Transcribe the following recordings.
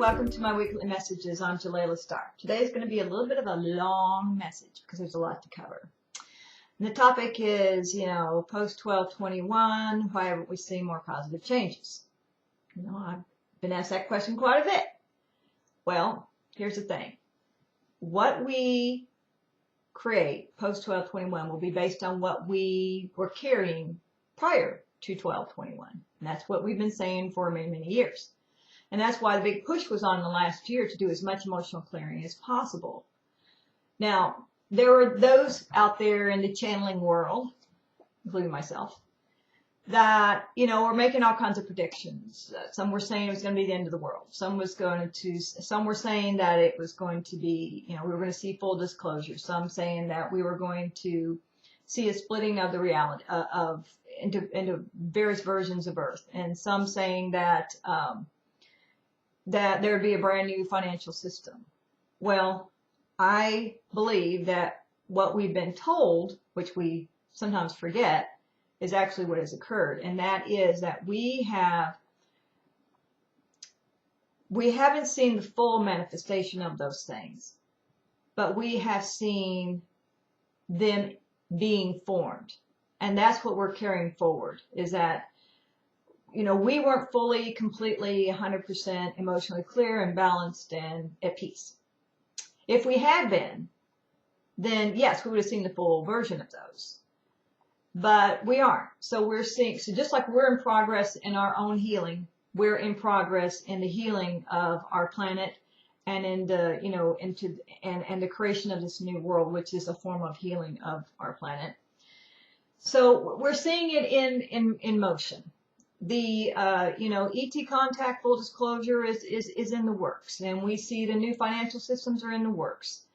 welcome to my weekly messages. I'm Jelaila Star. Today is going to be a little bit of a long message because there's a lot to cover. And the topic is, post 12/21, why haven't we seen more positive changes? I've been asked that question quite a bit. Well, here's the thing. What we create post 12/21 will be based on what we were carrying prior to 12/21. And that's what we've been saying for many, many years. And that's why the big push was on the last year to do as much emotional clearing as possible. Now, there were those out there in the channeling world, including myself, that, were making all kinds of predictions. Some were saying it was going to be the end of the world. Some were saying that it was going to be, we were going to see full disclosure. Some saying that we were going to see a splitting of the reality into various versions of Earth. And some saying that there would be a brand new financial system. Well, I believe that what we've been told, which we sometimes forget, is actually what has occurred. And that is that we haven't seen the full manifestation of those things, but we have seen them being formed. And that's what we're carrying forward, is that we weren't fully, completely, 100% emotionally clear and balanced and at peace. If we had been, then yes, we would have seen the full version of those. But we aren't. So just like we're in progress in our own healing, we're in progress in the healing of our planet and in the, and the creation of this new world, which is a form of healing of our planet. So we're seeing it in motion. The ET contact, full disclosure, is in the works, and we see the new financial systems are in the works.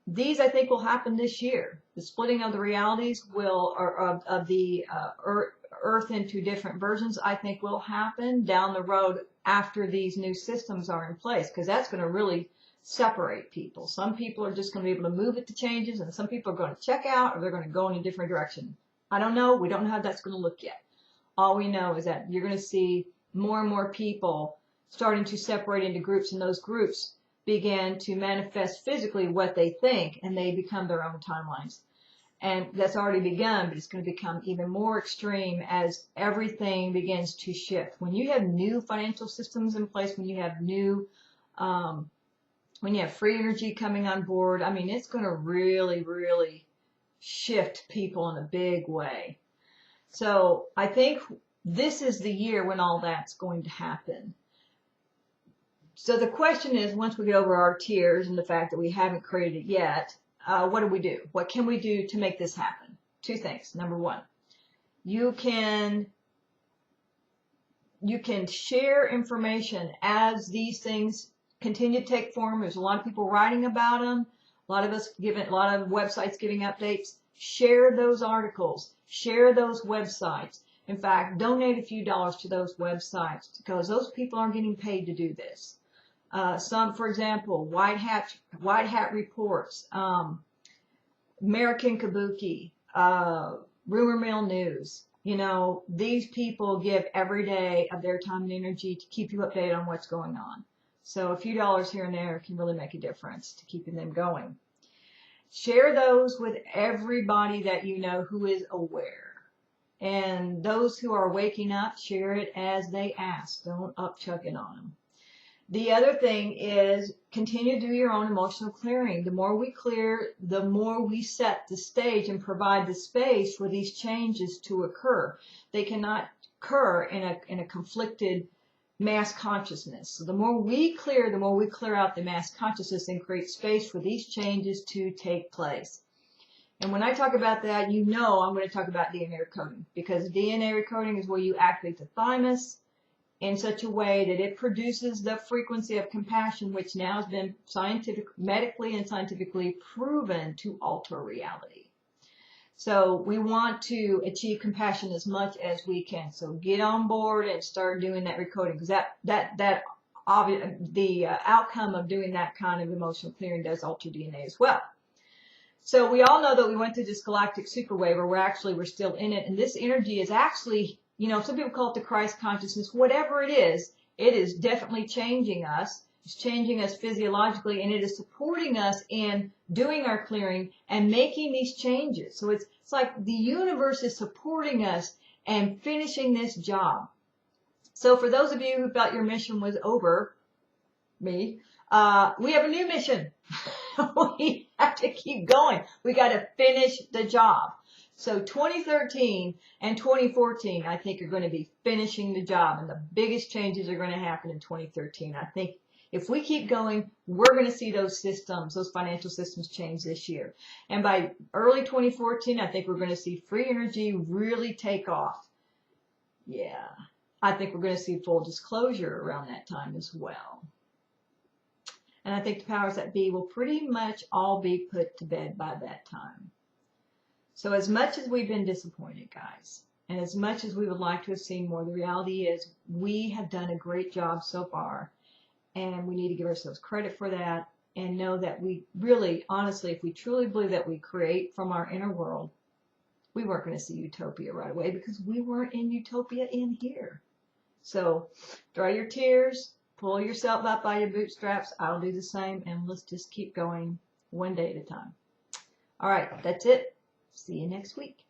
These I think will happen this year. The splitting of the realities of the Earth into different versions, I think, will happen down the road after these new systems are in place, because that's going to really separate people. Some people are just going to be able to move at the changes, and some people are going to check out, or they're going to go in a different direction. I don't know. We don't know how that's going to look yet. All we know is that you're going to see more and more people starting to separate into groups, and those groups begin to manifest physically what they think, and they become their own timelines. And that's already begun, but it's going to become even more extreme as everything begins to shift. When you have new financial systems in place, when you have when you have free energy coming on board, it's going to really, really shift people in a big way. So I think this is the year when all that's going to happen. So the question is, once we get over our tears and the fact that we haven't created it yet, what do we do? What can we do to make this happen? Two things. Number one, you can share information as these things continue to take form. There's a lot of people writing about them. A lot of websites giving updates. Share those articles. Share those websites. In fact, donate a few dollars to those websites, because those people aren't getting paid to do this. Some, for example, White Hat Reports, American Kabuki, Rumor Mill News. These people give every day of their time and energy to keep you updated on what's going on. So a few dollars here and there can really make a difference to keeping them going. Share those with everybody that you know who is aware. And those who are waking up, share it as they ask. Don't upchuck it on them. The other thing is continue to do your own emotional clearing. The more we clear, the more we set the stage and provide the space for these changes to occur. They cannot occur in a conflicted mass consciousness. So the more we clear out the mass consciousness and create space for these changes to take place. And when I talk about that, I'm going to talk about DNA recoding, because DNA recoding is where you activate the thymus in such a way that it produces the frequency of compassion, which now has been medically and scientifically proven to alter reality. So we want to achieve compassion as much as we can. So get on board and start doing that recoding, because the outcome of doing that kind of emotional clearing does alter DNA as well. So we all know that we went through this galactic superwave, or we're still in it, and this energy is actually, some people call it the Christ consciousness. Whatever it is, It is definitely changing us. It's changing us physiologically, and it is supporting us in doing our clearing and making these changes. So it's like the universe is supporting us and finishing this job. So for those of you who felt your mission was over, we have a new mission. We have to keep going. We got to finish the job. So 2013 and 2014, I think, are going to be finishing the job, and the biggest changes are going to happen in 2013. I think if we keep going, we're going to see those systems, those financial systems change this year. And by early 2014, I think we're going to see free energy really take off. Yeah, I think we're going to see full disclosure around that time as well. And I think the powers that be will pretty much all be put to bed by that time. So as much as we've been disappointed, guys, and as much as we would like to have seen more, the reality is we have done a great job so far, and we need to give ourselves credit for that and know that we really, honestly, if we truly believe that we create from our inner world, we weren't going to see utopia right away because we weren't in utopia in here. So dry your tears, pull yourself up by your bootstraps. I'll do the same, and let's just keep going one day at a time. All right, that's it. See you next week.